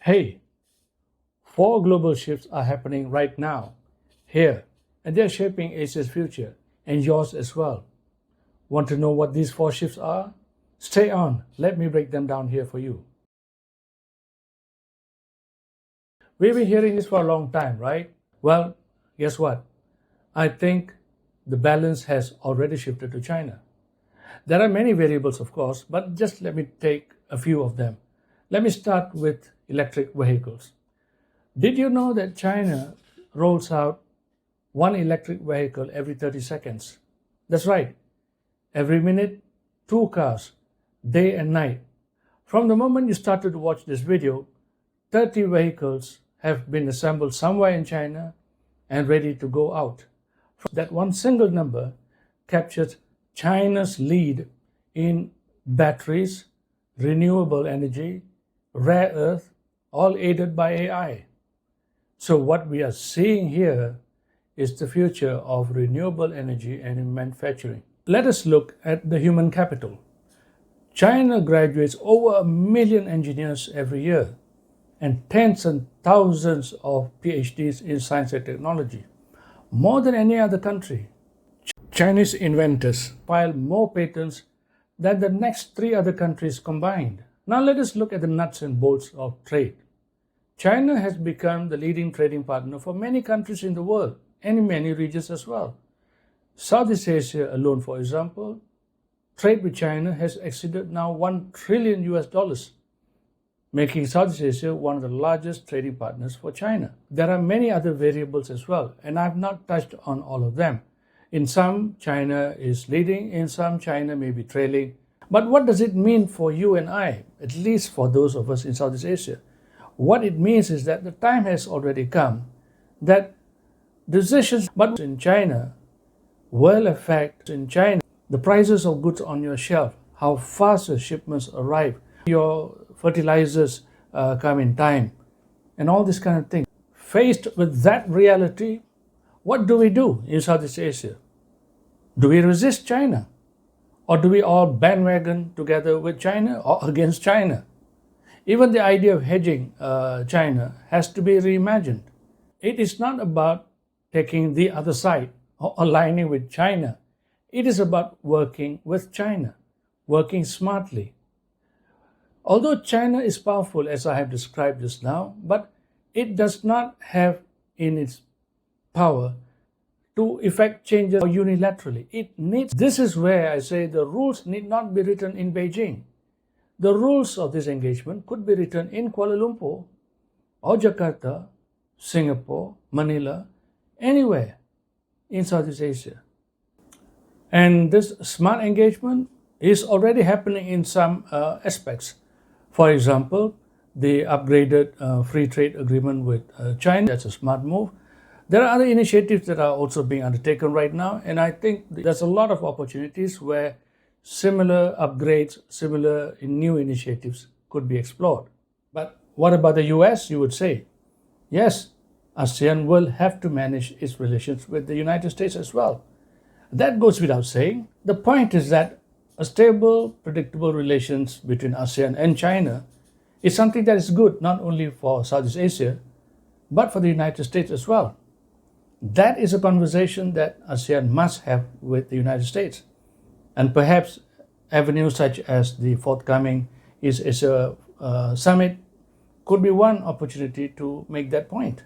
Hey, four global shifts are happening right now, here, and they're shaping Asia's future, and yours as well. Want to know what these four shifts are? Stay on, let me break them down here for you. We've been hearing this for a long time, right? Well, guess what? I think the balance has already shifted to China. There are many variables, of course, but just let me take a few of them. Let me start with electric vehicles. Did you know that China rolls out one electric vehicle every 30 seconds? That's right, every minute, two cars, day and night. From the moment you started to watch this video, 30 vehicles have been assembled somewhere in China and ready to go out. That one single number captures China's lead in batteries, renewable energy, rare earth, all aided by AI. So what we are seeing here is the future of renewable energy and in manufacturing. Let us look at the human capital. China graduates over 1 million engineers every year and tens and thousands of PhDs in science and technology, more than any other country. Chinese inventors file more patents than the next three other countries combined. Now let us look at the nuts and bolts of trade. China has become the leading trading partner for many countries in the world and in many regions as well. Southeast Asia alone, for example, trade with China has exceeded now $1 trillion US, making Southeast Asia one of the largest trading partners for China. There are many other variables as well, and I have not touched on all of them. In some, China is leading, in some, China may be trailing. But what does it mean for you and I, at least for those of us in Southeast Asia? What it means is that the time has already come that decisions but in China will affect in China the prices of goods on your shelf, how fast your shipments arrive, your fertilizers come in time, and all this kind of thing. Faced with that reality, what do we do in Southeast Asia? Do we resist China? Or do we all bandwagon together with China or against China? Even the idea of hedging China has to be reimagined. It is not about taking the other side or aligning with China. It is about working with China, working smartly. Although China is powerful, as I have described just now, but it does not have in its power to effect changes unilaterally. This is where I say the rules need not be written in Beijing. The rules of this engagement could be written in Kuala Lumpur or Jakarta, Singapore, Manila, anywhere in Southeast Asia. And this smart engagement is already happening in some aspects. For example, the upgraded free trade agreement with China, that's a smart move. There are other initiatives that are also being undertaken right now, and I think there's a lot of opportunities where similar upgrades, similar new initiatives could be explored. But what about the US, you would say? Yes, ASEAN will have to manage its relations with the United States as well. That goes without saying. The point is that a stable, predictable relations between ASEAN and China is something that is good not only for Southeast Asia, but for the United States as well. That is a conversation that ASEAN must have with the United States. And perhaps avenues such as the forthcoming East Asia Summit could be one opportunity to make that point.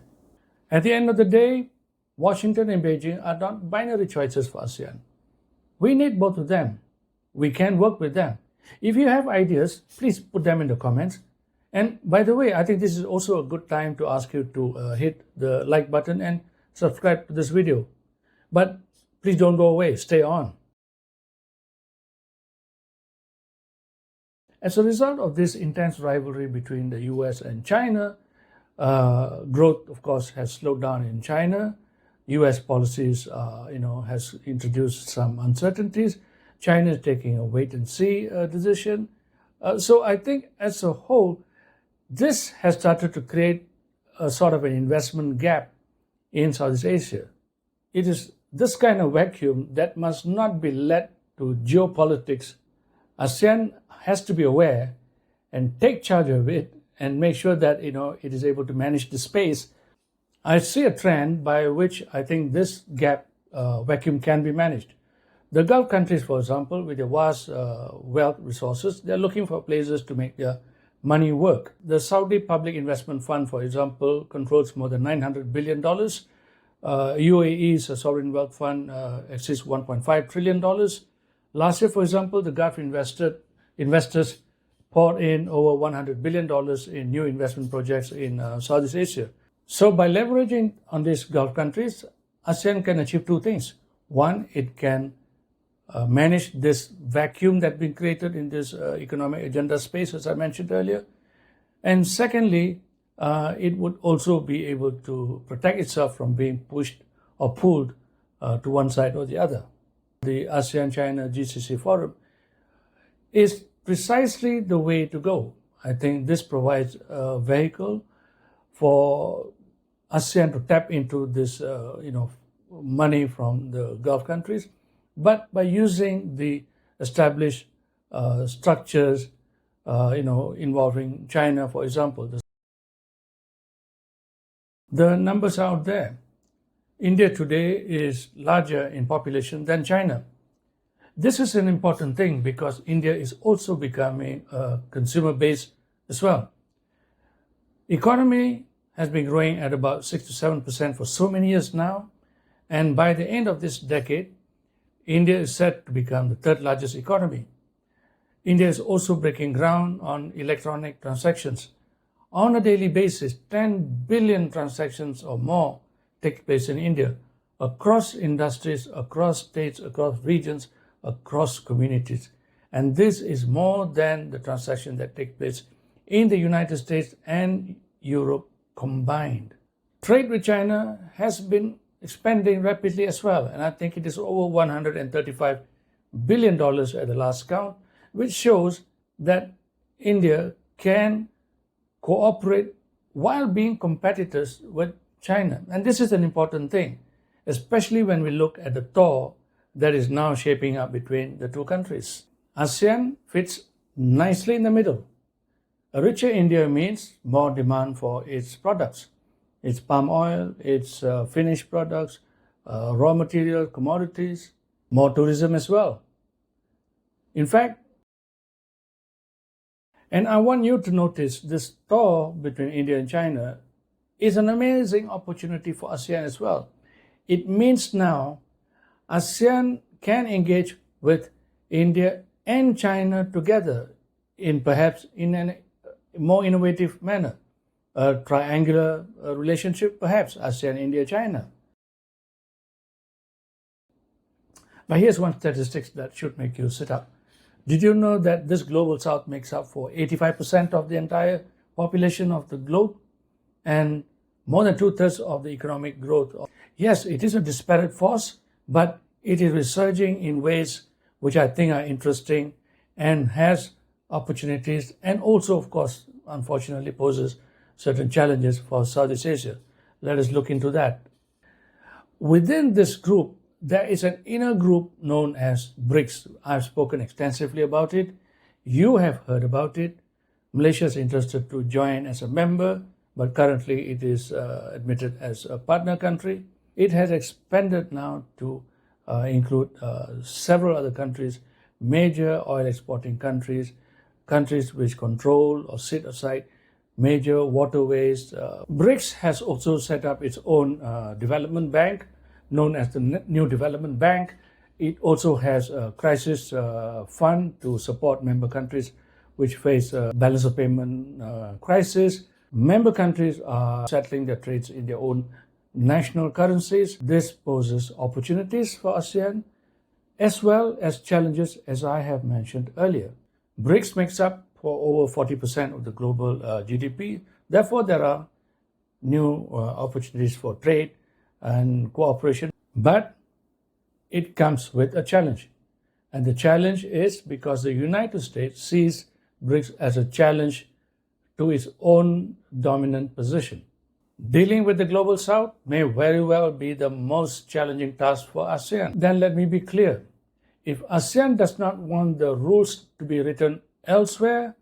At the end of the day, Washington and Beijing are not binary choices for ASEAN. We need both of them. We can work with them. If you have ideas, please put them in the comments. And by the way, I think this is also a good time to ask you to hit the like button and subscribe to this video. But please don't go away, stay on. As a result of this intense rivalry between the US and China, growth, of course, has slowed down in China. US policies, has introduced some uncertainties. China is taking a wait-and-see decision. So I think as a whole, this has started to create a sort of an investment gap in Southeast Asia. It is this kind of vacuum that must not be led to geopolitics. ASEAN has to be aware and take charge of it and make sure that it is able to manage the space, I see a trend by which I think this gap vacuum can be managed. The Gulf countries, for example, with their vast wealth resources, they're looking for places to make their money work. The Saudi Public Investment Fund, for example, controls more than $900 billion. UAE's sovereign wealth fund exceeds $1.5 trillion. Last year, for example, the Gulf investors poured in over $100 billion in new investment projects in Southeast Asia. So by leveraging on these Gulf countries, ASEAN can achieve two things. One, it can manage this vacuum that's been created in this economic agenda space, as I mentioned earlier. And secondly, it would also be able to protect itself from being pushed or pulled to one side or the other. The ASEAN-China GCC Forum is precisely the way to go. I think this provides a vehicle for ASEAN to tap into this, money from the Gulf countries, but by using the established structures, involving China, for example. The numbers are out there. India today is larger in population than China. This is an important thing because India is also becoming a consumer base as well. Economy has been growing at about 6 to 7% for so many years now, and by the end of this decade, India is set to become the third largest economy. India is also breaking ground on electronic transactions. On a daily basis, 10 billion transactions or more take place in India, across industries, across states, across regions, across communities. And this is more than the transactions that take place in the United States and Europe combined. Trade with China has been expanding rapidly as well, and I think it is over $135 billion at the last count, which shows that India can cooperate while being competitors with China. And this is an important thing, especially when we look at the thaw that is now shaping up between the two countries. ASEAN fits nicely in the middle. A richer India means more demand for its products, its palm oil, its finished products, raw material, commodities, more tourism as well. In fact, and I want you to notice this thaw between India and China is an amazing opportunity for ASEAN as well. It means now ASEAN can engage with India and China together in perhaps in a more innovative manner. A triangular relationship, perhaps ASEAN, India, China. But here's one statistic that should make you sit up. Did you know that this global south makes up for 85% of the entire population of the globe and more than 2/3 of the economic growth? Yes, it is a disparate force, but it is resurging in ways which I think are interesting and has opportunities, and also, of course, unfortunately poses certain challenges for Southeast Asia. Let us look into that. Within this group, there is an inner group known as BRICS. I've spoken extensively about it. You have heard about it. Malaysia is interested to join as a member, but currently it is admitted as a partner country. It has expanded now to include several other countries, major oil exporting countries, countries which control or sit aside major waterways. BRICS has also set up its own development bank, known as the New Development Bank. It also has a crisis fund to support member countries which face a balance of payment crisis. Member countries are settling their trades in their own national currencies. This poses opportunities for ASEAN as well as challenges, as I have mentioned earlier. BRICS makes up for over 40% of the global GDP. Therefore, there are new opportunities for trade and cooperation, but it comes with a challenge. And the challenge is because the United States sees BRICS as a challenge to its own dominant position. Dealing with the global south may very well be the most challenging task for ASEAN. Then let me be clear. If ASEAN does not want the rules to be written elsewhere,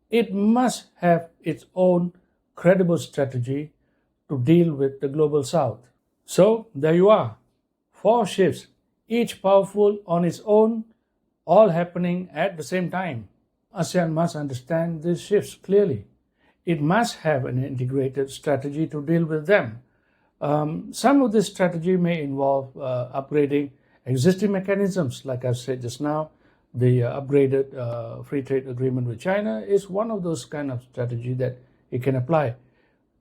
it must have its own credible strategy to deal with the global south. So there you are, four shifts, each powerful on its own, all happening at the same time. ASEAN must understand these shifts clearly. It must have an integrated strategy to deal with them. Some of this strategy may involve upgrading existing mechanisms, like I said just now. The upgraded free trade agreement with China is one of those kind of strategy that it can apply.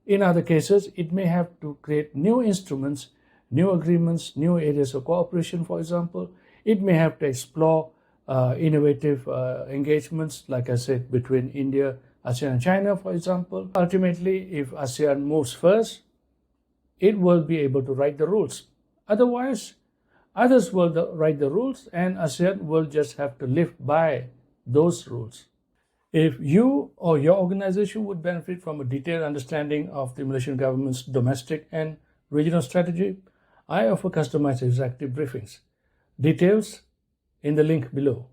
In other cases, it may have to create new instruments, new agreements, new areas of cooperation, for example. It may have to explore innovative engagements, like I said, between India, ASEAN, and China, for example. Ultimately, if ASEAN moves first, it will be able to write the rules. Otherwise, others will write the rules, and ASEAN will just have to live by those rules. If you or your organization would benefit from a detailed understanding of the Malaysian government's domestic and regional strategy, I offer customized executive briefings. Details in the link below.